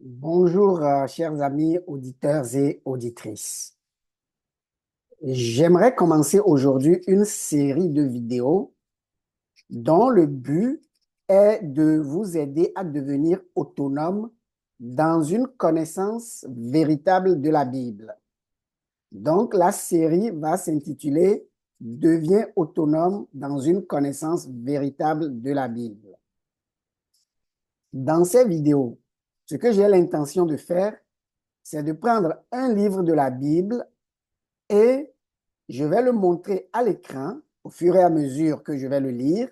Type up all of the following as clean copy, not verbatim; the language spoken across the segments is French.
Bonjour, chers amis auditeurs et auditrices. J'aimerais commencer aujourd'hui une série de vidéos dont le but est de vous aider à devenir autonome dans une connaissance véritable de la Bible. Donc, la série va s'intituler Deviens autonome dans une connaissance véritable de la Bible. Dans ces vidéos, ce que j'ai l'intention de faire, c'est de prendre un livre de la Bible et je vais le montrer à l'écran au fur et à mesure que je vais le lire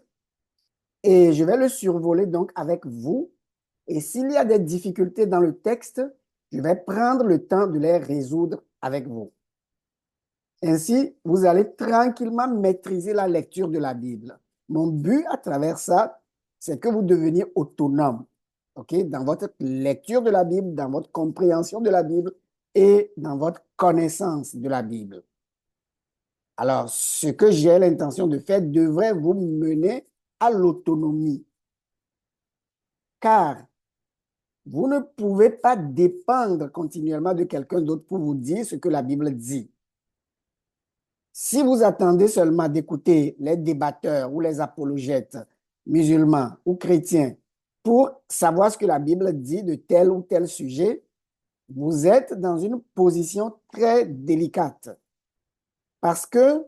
et je vais le survoler donc avec vous. Et s'il y a des difficultés dans le texte, je vais prendre le temps de les résoudre avec vous. Ainsi, vous allez tranquillement maîtriser la lecture de la Bible. Mon but à travers ça, c'est que vous deveniez autonome, ok, dans votre lecture de la Bible, dans votre compréhension de la Bible et dans votre connaissance de la Bible. Alors, ce que j'ai l'intention de faire devrait vous mener à l'autonomie, car vous ne pouvez pas dépendre continuellement de quelqu'un d'autre pour vous dire ce que la Bible dit. Si vous attendez seulement d'écouter les débatteurs ou les apologètes musulmans ou chrétiens pour savoir ce que la Bible dit de tel ou tel sujet, vous êtes dans une position très délicate. Parce que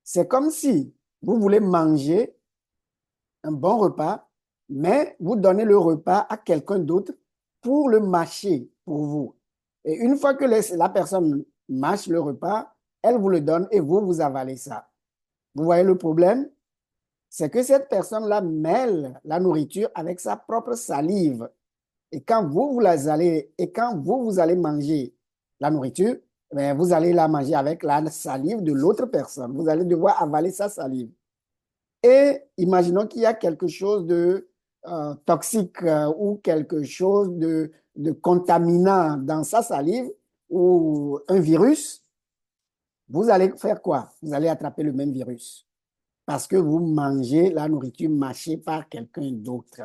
c'est comme si vous voulez manger un bon repas, mais vous donnez le repas à quelqu'un d'autre pour le mâcher pour vous. Et une fois que la personne mâche le repas, elle vous le donne et vous, vous avalez ça. Vous voyez le problème? C'est que cette personne-là mêle la nourriture avec sa propre salive. Et quand vous allez manger la nourriture, ben, vous allez la manger avec la salive de l'autre personne. Vous allez devoir avaler sa salive. Et imaginons qu'il y a quelque chose de toxique ou quelque chose de contaminant dans sa salive ou un virus, vous allez faire quoi? Vous allez attraper le même virus parce que vous mangez la nourriture mâchée par quelqu'un d'autre.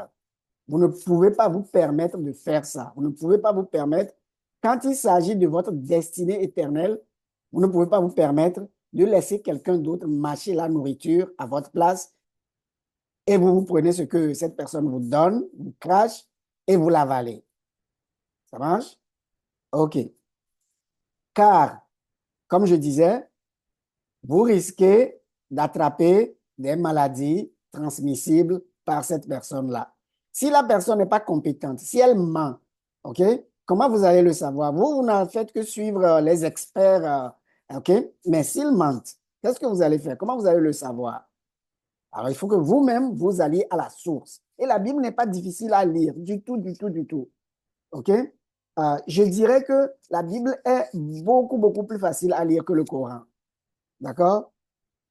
Vous ne pouvez pas vous permettre de faire ça. Vous ne pouvez pas vous permettre, quand il s'agit de votre destinée éternelle, vous ne pouvez pas vous permettre de laisser quelqu'un d'autre mâcher la nourriture à votre place et vous prenez ce que cette personne vous donne, vous crache et vous l'avalez. Ça marche? OK. Car, comme je disais, vous risquez d'attraper des maladies transmissibles par cette personne-là. Si la personne n'est pas compétente, si elle ment, OK, comment vous allez le savoir? Vous n'avez fait que suivre les experts, OK, mais s'ils mentent, qu'est-ce que vous allez faire? Comment vous allez le savoir? Alors, il faut que vous-même, vous alliez à la source. Et la Bible n'est pas difficile à lire, du tout, du tout, du tout. OK? Je dirais que la Bible est beaucoup, beaucoup plus facile à lire que le Coran. D'accord?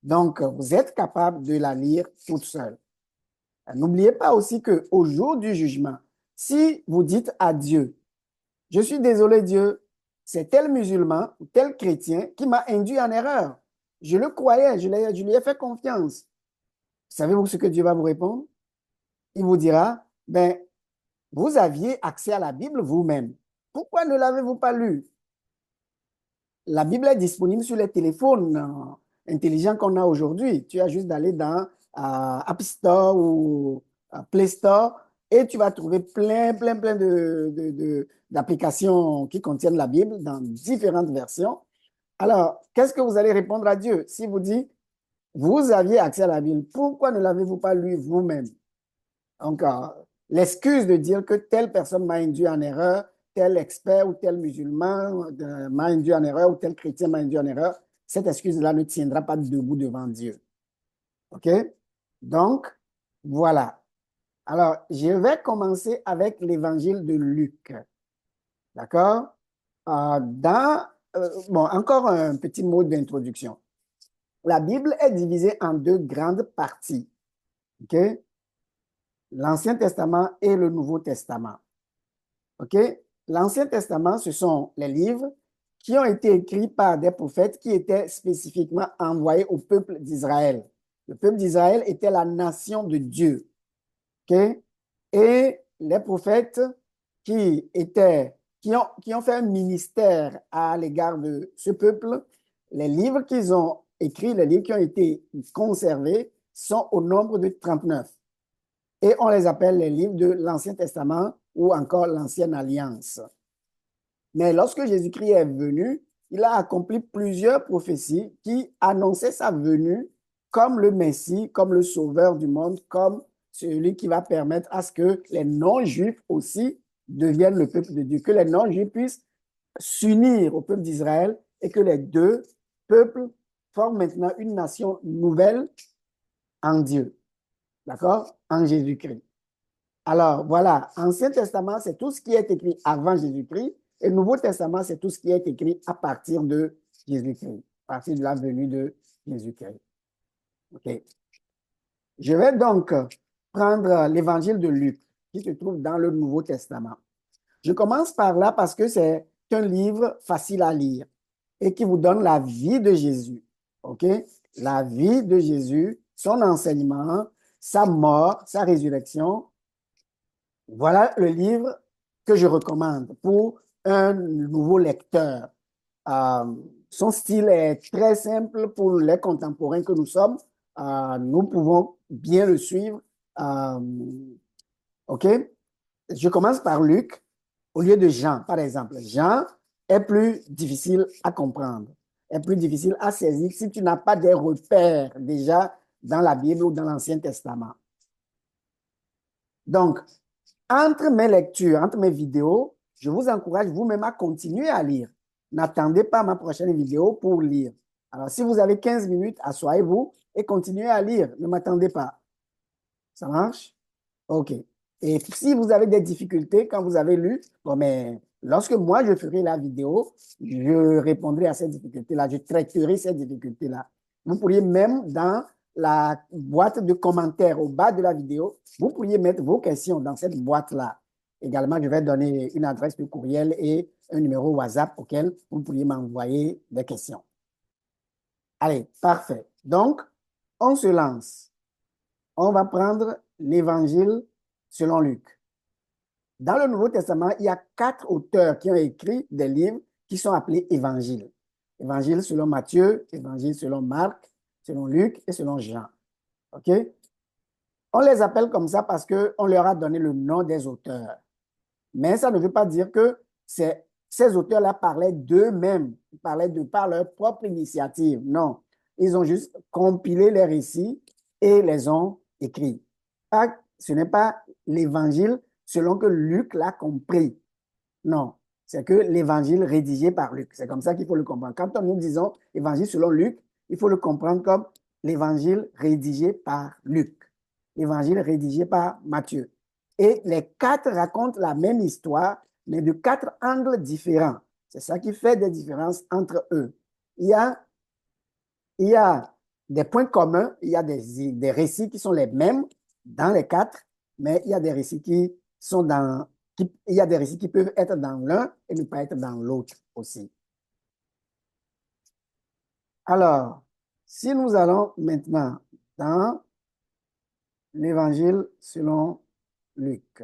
Donc, vous êtes capable de la lire toute seule. N'oubliez pas aussi qu'au jour du jugement, si vous dites à Dieu, je suis désolé Dieu, c'est tel musulman ou tel chrétien qui m'a induit en erreur. Je le croyais, je lui ai fait confiance. Savez-vous ce que Dieu va vous répondre? Il vous dira, ben, vous aviez accès à la Bible vous-même. Pourquoi ne l'avez-vous pas lu? La Bible est disponible sur les téléphones intelligents qu'on a aujourd'hui. Tu as juste d'aller dans App Store ou Play Store et tu vas trouver plein d'applications qui contiennent la Bible dans différentes versions. Alors, qu'est-ce que vous allez répondre à Dieu si vous dites, vous aviez accès à la Bible, pourquoi ne l'avez-vous pas lu vous-même? Donc, l'excuse de dire que telle personne m'a induit en erreur, tel expert ou tel musulman m'a induit en erreur ou tel chrétien m'a induit en erreur, cette excuse-là ne tiendra pas debout devant Dieu. OK? Donc, voilà. Alors, je vais commencer avec l'évangile de Luc. D'accord? Bon, encore un petit mot d'introduction. La Bible est divisée en deux grandes parties. OK? L'Ancien Testament et le Nouveau Testament. OK? L'Ancien Testament, ce sont les livres qui ont été écrits par des prophètes qui étaient spécifiquement envoyés au peuple d'Israël. Le peuple d'Israël était la nation de Dieu. OK? Et les prophètes qui ont fait un ministère à l'égard de ce peuple, les livres qu'ils ont écrits, les livres qui ont été conservés, sont au nombre de 39. Et on les appelle les livres de l'Ancien Testament ou encore l'Ancienne Alliance. Mais lorsque Jésus-Christ est venu, il a accompli plusieurs prophéties qui annonçaient sa venue comme le Messie, comme le Sauveur du monde, comme celui qui va permettre à ce que les non-juifs aussi deviennent le peuple de Dieu, que les non-juifs puissent s'unir au peuple d'Israël et que les deux peuples forment maintenant une nation nouvelle en Dieu, d'accord? En Jésus-Christ. Alors, voilà, Ancien Testament, c'est tout ce qui est écrit avant Jésus-Christ, et Nouveau Testament, c'est tout ce qui est écrit à partir de Jésus-Christ, à partir de la venue de Jésus-Christ. OK. Je vais donc prendre l'évangile de Luc, qui se trouve dans le Nouveau Testament. Je commence par là parce que c'est un livre facile à lire et qui vous donne la vie de Jésus. OK? La vie de Jésus, son enseignement, sa mort, sa résurrection. Voilà le livre que je recommande pour un nouveau lecteur. Son style est très simple pour les contemporains que nous sommes. Nous pouvons bien le suivre. OK? Je commence par Luc au lieu de Jean, par exemple. Jean est plus difficile à comprendre, est plus difficile à saisir si tu n'as pas des repères déjà dans la Bible ou dans l'Ancien Testament. Donc, entre mes lectures, entre mes vidéos, je vous encourage vous-même à continuer à lire. N'attendez pas ma prochaine vidéo pour lire. Alors, si vous avez 15 minutes, asseyez-vous et continuez à lire. Ne m'attendez pas. Ça marche? OK. Et si vous avez des difficultés quand vous avez lu, bon, mais lorsque moi je ferai la vidéo, je répondrai à ces difficultés-là, je traiterai ces difficultés-là. Vous pourriez même dans la boîte de commentaires au bas de la vidéo, vous pourriez mettre vos questions dans cette boîte-là. Également, je vais donner une adresse de courriel et un numéro WhatsApp auquel vous pourriez m'envoyer des questions. Allez, parfait. Donc, on se lance. On va prendre l'évangile selon Luc. Dans le Nouveau Testament, il y a 4 auteurs qui ont écrit des livres qui sont appelés évangiles. Évangile selon Matthieu, évangile selon Marc, selon Luc et selon Jean. OK? On les appelle comme ça parce qu'on leur a donné le nom des auteurs. Mais ça ne veut pas dire que ces auteurs-là parlaient d'eux-mêmes, ils parlaient par leur propre initiative. Non, ils ont juste compilé les récits et les ont écrits. Ce n'est pas l'évangile selon que Luc l'a compris. Non, c'est que l'évangile rédigé par Luc. C'est comme ça qu'il faut le comprendre. Quand nous disons évangile selon Luc, il faut le comprendre comme l'évangile rédigé par Luc, l'évangile rédigé par Matthieu. Et les 4 racontent la même histoire, mais de 4 angles différents. C'est ça qui fait des différences entre eux. Il y a des points communs, il y a des récits qui sont les mêmes dans les 4, mais il y a des récits qui sont il y a des récits qui peuvent être dans l'un et ne pas être dans l'autre aussi. Alors, si nous allons maintenant dans l'Évangile selon Luc.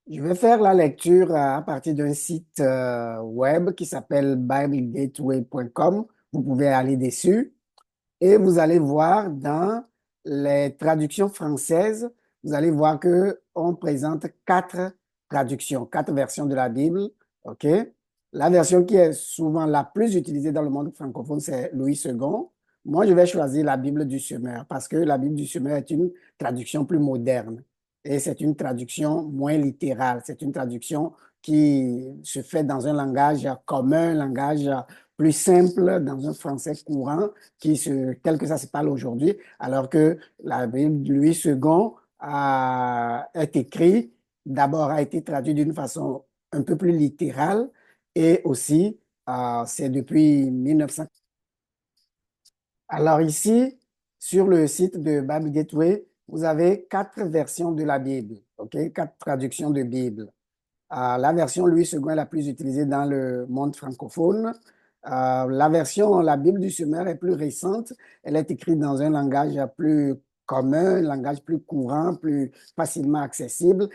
Je vais faire la lecture à partir d'un site web qui s'appelle biblegateway.com. Vous pouvez aller dessus et vous allez voir dans les traductions françaises, vous allez voir qu'on présente 4 traductions, 4 versions de la Bible. OK? La version qui est souvent la plus utilisée dans le monde francophone, c'est Louis II. Moi, je vais choisir la Bible du Semeur parce que la Bible du Semeur est une traduction plus moderne et c'est une traduction moins littérale. C'est une traduction qui se fait dans un langage commun, un langage plus simple, dans un français courant, tel que ça se parle aujourd'hui, alors que la Bible de Louis II est écrite, d'abord a été traduite d'une façon un peu plus littérale et aussi, c'est depuis 1900. Alors ici, sur le site de Bible Gateway, vous avez 4 versions de la Bible, OK? 4 traductions de Bible. La version Louis II est la plus utilisée dans le monde francophone. La Bible du Semeur est plus récente. Elle est écrite dans un langage plus commun, un langage plus courant, plus facilement accessible.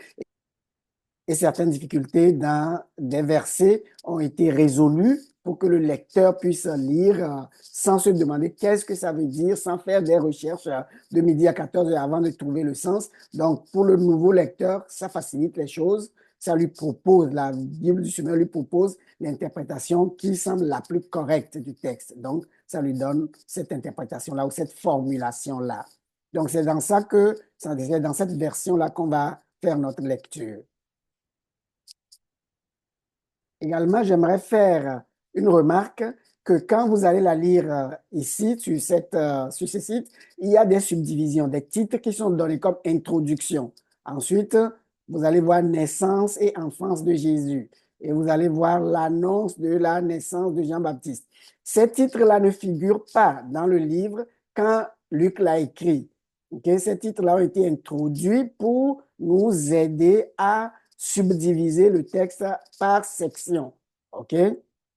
Et certaines difficultés dans des versets ont été résolues pour que le lecteur puisse lire sans se demander qu'est-ce que ça veut dire, sans faire des recherches de midi à 14 heures avant de trouver le sens. Donc, pour le nouveau lecteur, ça facilite les choses. Ça lui propose, la Bible du Seigneur lui propose l'interprétation qui semble la plus correcte du texte. Donc, ça lui donne cette interprétation-là ou cette formulation-là. Donc, c'est dans ça que, c'est dans cette version-là qu'on va faire notre lecture. Également, j'aimerais faire une remarque que quand vous allez la lire ici, sur ce site, il y a des subdivisions, des titres qui sont donnés comme introduction. Ensuite, vous allez voir naissance et enfance de Jésus. Et vous allez voir l'annonce de la naissance de Jean-Baptiste. Ces titres-là ne figurent pas dans le livre quand Luc l'a écrit. Okay? Ces titres-là ont été introduits pour nous aider à subdiviser le texte par section. OK?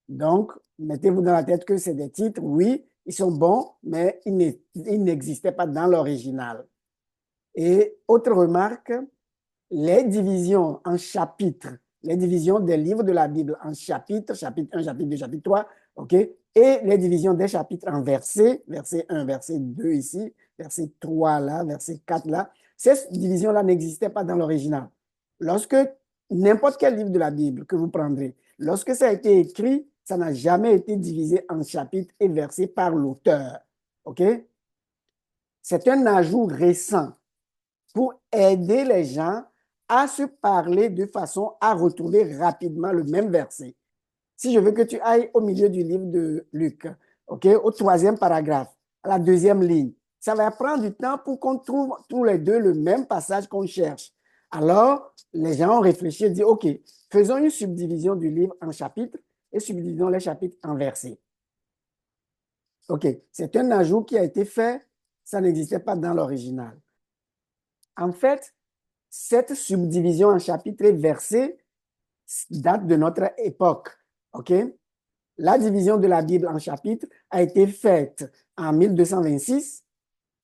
Donc, mettez-vous dans la tête que c'est des titres, oui, ils sont bons, mais ils n'existaient pas dans l'original. Et autre remarque, les divisions en chapitres, les divisions des livres de la Bible en chapitres, chapitre 1, chapitre 2, chapitre 3, OK? Et les divisions des chapitres en versets, verset 1, verset 2 ici, verset 3 là, verset 4 là, ces divisions-là n'existaient pas dans l'original. Lorsque n'importe quel livre de la Bible que vous prendrez, lorsque ça a été écrit, ça n'a jamais été divisé en chapitres et versets par l'auteur. OK? C'est un ajout récent pour aider les gens à se parler de façon à retrouver rapidement le même verset. Si je veux que tu ailles au milieu du livre de Luc, OK, au 3e paragraphe, à la 2e ligne, ça va prendre du temps pour qu'on trouve tous les deux le même passage qu'on cherche. Alors, les gens ont réfléchi et dit, OK, faisons une subdivision du livre en chapitres et subdivisons les chapitres en versets. OK, c'est un ajout qui a été fait, ça n'existait pas dans l'original. En fait, cette subdivision en chapitres et versets date de notre époque. OK? La division de la Bible en chapitres a été faite en 1226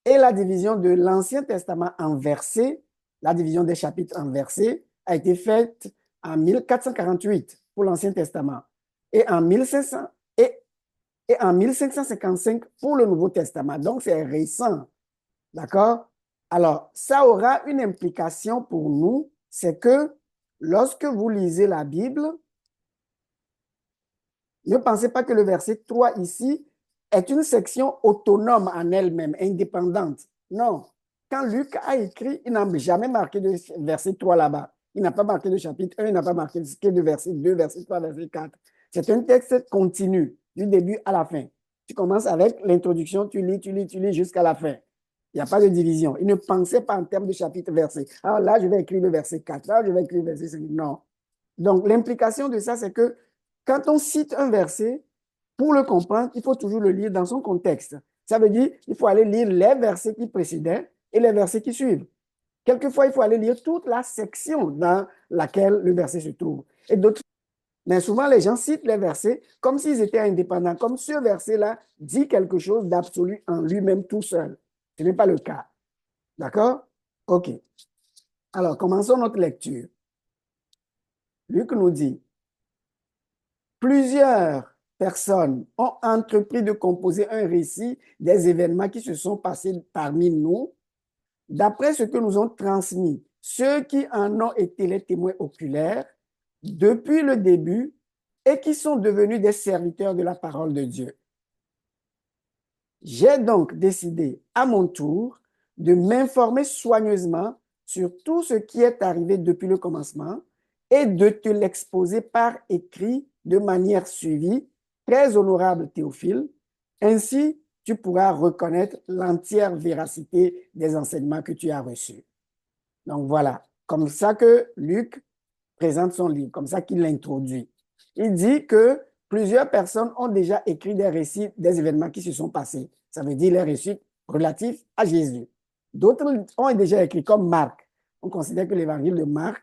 et la division de l'Ancien Testament en versets, la division des chapitres en versets, a été faite en 1448 pour l'Ancien Testament et en 1500 et en 1555 pour le Nouveau Testament. Donc, c'est récent. D'accord? Alors, ça aura une implication pour nous, c'est que lorsque vous lisez la Bible, ne pensez pas que le verset 3 ici est une section autonome en elle-même, indépendante. Non. Quand Luc a écrit, il n'a jamais marqué de verset 3 là-bas. Il n'a pas marqué de chapitre 1, il n'a pas marqué de verset 2, verset 3, verset 4. C'est un texte continu, du début à la fin. Tu commences avec l'introduction, tu lis jusqu'à la fin. Il n'y a pas de division. Il ne pensait pas en termes de chapitre, verset. Alors là, je vais écrire le verset 4, là, je vais écrire le verset 5. Non. Donc, l'implication de ça, c'est que quand on cite un verset, pour le comprendre, il faut toujours le lire dans son contexte. Ça veut dire qu'il faut aller lire les versets qui précédaient et les versets qui suivent. Quelquefois, il faut aller lire toute la section dans laquelle le verset se trouve. Et d'autres, mais souvent, les gens citent les versets comme s'ils étaient indépendants, comme ce verset-là dit quelque chose d'absolu en lui-même tout seul. Ce n'est pas le cas. D'accord? OK. Alors, commençons notre lecture. Luc nous dit, plusieurs personnes ont entrepris de composer un récit des événements qui se sont passés parmi nous, d'après ce que nous ont transmis ceux qui en ont été les témoins oculaires depuis le début et qui sont devenus des serviteurs de la parole de Dieu. J'ai donc décidé à mon tour de m'informer soigneusement sur tout ce qui est arrivé depuis le commencement et de te l'exposer par écrit de manière suivie, très honorable Théophile. Ainsi, tu pourras reconnaître l'entière véracité des enseignements que tu as reçus. Donc voilà, comme ça que Luc présente son livre, comme ça qu'il l'introduit. Il dit que plusieurs personnes ont déjà écrit des récits des événements qui se sont passés. Ça veut dire les récits relatifs à Jésus. D'autres ont déjà écrit, comme Marc. On considère que l'évangile de Marc,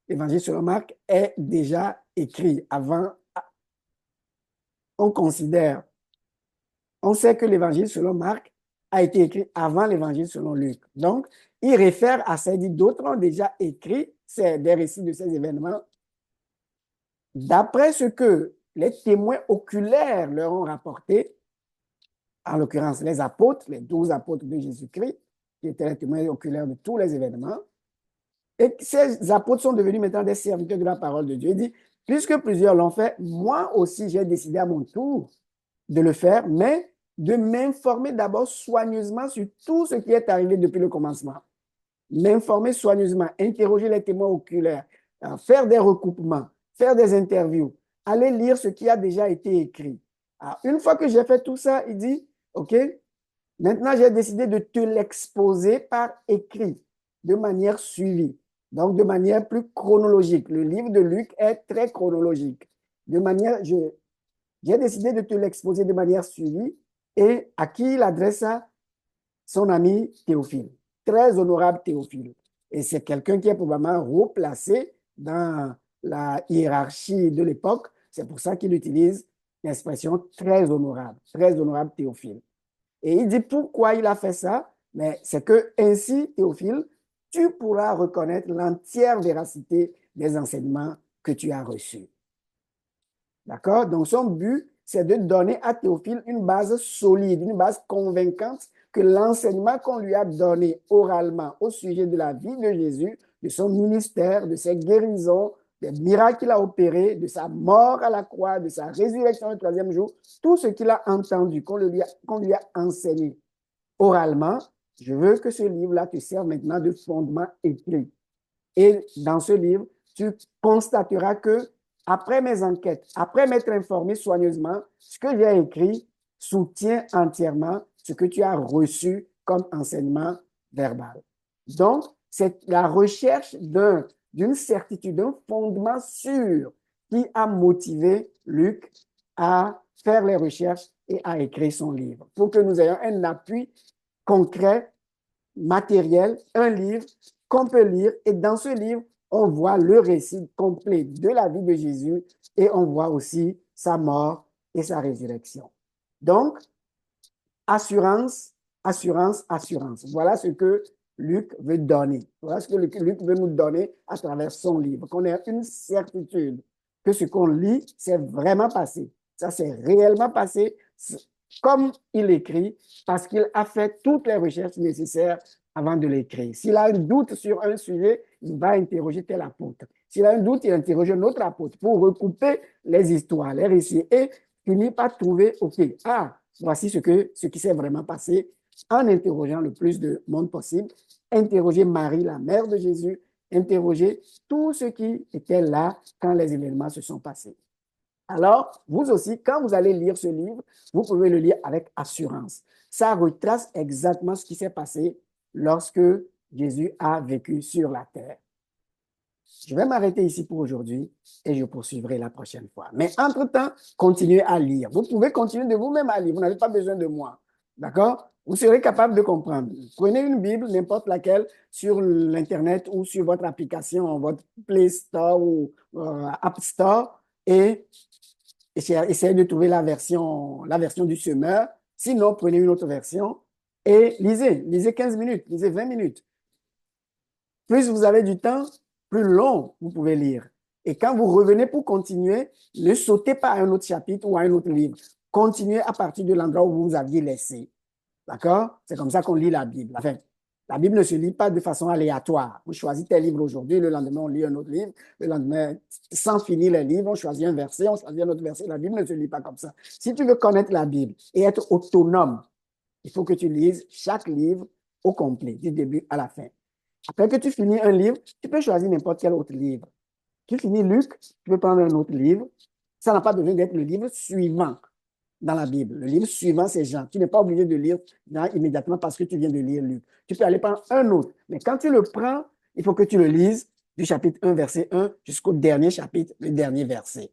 l'évangile selon Marc, est déjà écrit avant. On sait que l'évangile selon Marc a été écrit avant l'évangile selon Luc. Donc, il réfère à ça, il dit d'autres ont déjà écrit des récits de ces événements d'après ce que les témoins oculaires leur ont rapporté, en l'occurrence les apôtres, les 12 apôtres de Jésus-Christ, qui étaient les témoins oculaires de tous les événements. Et ces apôtres sont devenus maintenant des serviteurs de la parole de Dieu. Il dit, puisque plusieurs l'ont fait, moi aussi j'ai décidé à mon tour de le faire, mais de m'informer d'abord soigneusement sur tout ce qui est arrivé depuis le commencement. M'informer soigneusement, interroger les témoins oculaires, faire des recoupements, faire des interviews, aller lire ce qui a déjà été écrit. Alors, une fois que j'ai fait tout ça, il dit, OK, maintenant j'ai décidé de te l'exposer par écrit, de manière suivie, donc de manière plus chronologique. Le livre de Luc est très chronologique. J'ai décidé de te l'exposer de manière suivie et à qui il adresse ça? Son ami Théophile, très honorable Théophile. Et c'est quelqu'un qui est probablement haut placé dans la hiérarchie de l'époque. C'est pour ça qu'il utilise l'expression très honorable Théophile. Et il dit pourquoi il a fait ça? Mais c'est que ainsi, Théophile, tu pourras reconnaître l'entière véracité des enseignements que tu as reçus. D'accord? Donc, son but, c'est de donner à Théophile une base solide, une base convaincante que l'enseignement qu'on lui a donné oralement au sujet de la vie de Jésus, de son ministère, de ses guérisons, des miracles qu'il a opérés, de sa mort à la croix, de sa résurrection le troisième jour, tout ce qu'il a entendu, qu'on lui a enseigné oralement, je veux que ce livre-là te serve maintenant de fondement écrit. Et dans ce livre, tu constateras que après mes enquêtes, après m'être informé soigneusement, ce que j'ai écrit soutient entièrement ce que tu as reçu comme enseignement verbal. Donc, c'est la recherche d'une certitude, d'un fondement sûr qui a motivé Luc à faire les recherches et à écrire son livre, pour que nous ayons un appui concret, matériel, un livre qu'on peut lire. Et dans ce livre, on voit le récit complet de la vie de Jésus et on voit aussi sa mort et sa résurrection. Donc, assurance, assurance, assurance. Voilà ce que Luc veut donner. Voilà ce que Luc veut nous donner à travers son livre, qu'on ait une certitude que ce qu'on lit, c'est vraiment passé. Ça s'est réellement passé comme il écrit, parce qu'il a fait toutes les recherches nécessaires avant de l'écrire. S'il a un doute sur un sujet, il va interroger tel apôtre. S'il a un doute, il interroge un autre apôtre pour recouper les histoires, les récits et finir par trouver, OK, voici ce qui s'est vraiment passé en interrogeant le plus de monde possible, interroger Marie, la mère de Jésus, interroger tout ce qui était là quand les événements se sont passés. Alors, vous aussi, quand vous allez lire ce livre, vous pouvez le lire avec assurance. Ça retrace exactement ce qui s'est passé lorsque Jésus a vécu sur la terre. Je vais m'arrêter ici pour aujourd'hui et je poursuivrai la prochaine fois. Mais entre-temps, continuez à lire. Vous pouvez continuer de vous-même à lire. Vous n'avez pas besoin de moi. D'accord? Vous serez capable de comprendre. Prenez une Bible, n'importe laquelle, sur l'Internet ou sur votre application, votre Play Store ou App Store et essayez de trouver la version du semeur. Sinon, prenez une autre version et lisez. Lisez 15 minutes, lisez 20 minutes. Plus vous avez du temps, plus long vous pouvez lire. Et quand vous revenez pour continuer, ne sautez pas à un autre chapitre ou à un autre livre. Continuez à partir de l'endroit où vous aviez laissé. D'accord? C'est comme ça qu'on lit la Bible. Enfin, la Bible ne se lit pas de façon aléatoire. Vous choisissez tel livre aujourd'hui, le lendemain, on lit un autre livre. Le lendemain, sans finir les livres, on choisit un verset, on choisit un autre verset. La Bible ne se lit pas comme ça. Si tu veux connaître la Bible et être autonome, il faut que tu lises chaque livre au complet, du début à la fin. Après que tu finis un livre, tu peux choisir n'importe quel autre livre. Tu finis Luc, tu peux prendre un autre livre. Ça n'a pas besoin d'être le livre suivant dans la Bible. Le livre suivant, c'est Jean. Tu n'es pas obligé de lire Jean immédiatement parce que tu viens de lire Luc. Tu peux aller prendre un autre. Mais quand tu le prends, il faut que tu le lises du chapitre 1, verset 1 jusqu'au dernier chapitre, le dernier verset.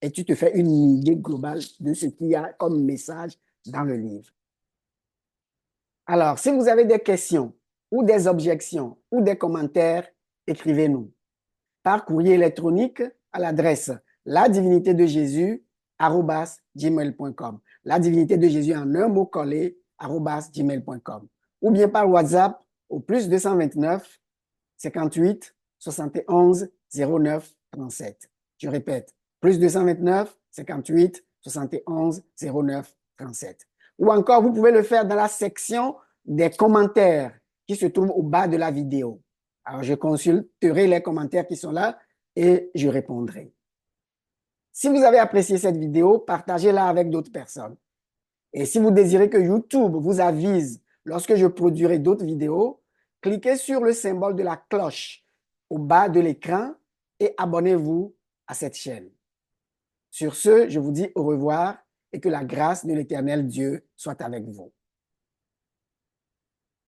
Et tu te fais une idée globale de ce qu'il y a comme message dans le livre. Alors, si vous avez des questions ou des objections ou des commentaires, écrivez-nous par courrier électronique à l'adresse ladivinitédejésus@gmail.com. La divinité de Jésus en un mot collé gmail.com ou bien par WhatsApp au plus 229 58 71 09 37. Je répète, plus 229 58 71 09 37. Ou encore, vous pouvez le faire dans la section des commentaires qui se trouve au bas de la vidéo. Alors, je consulterai les commentaires qui sont là et je répondrai. Si vous avez apprécié cette vidéo, partagez-la avec d'autres personnes. Et si vous désirez que YouTube vous avise lorsque je produirai d'autres vidéos, cliquez sur le symbole de la cloche au bas de l'écran et abonnez-vous à cette chaîne. Sur ce, je vous dis au revoir et que la grâce de l'Éternel Dieu soit avec vous.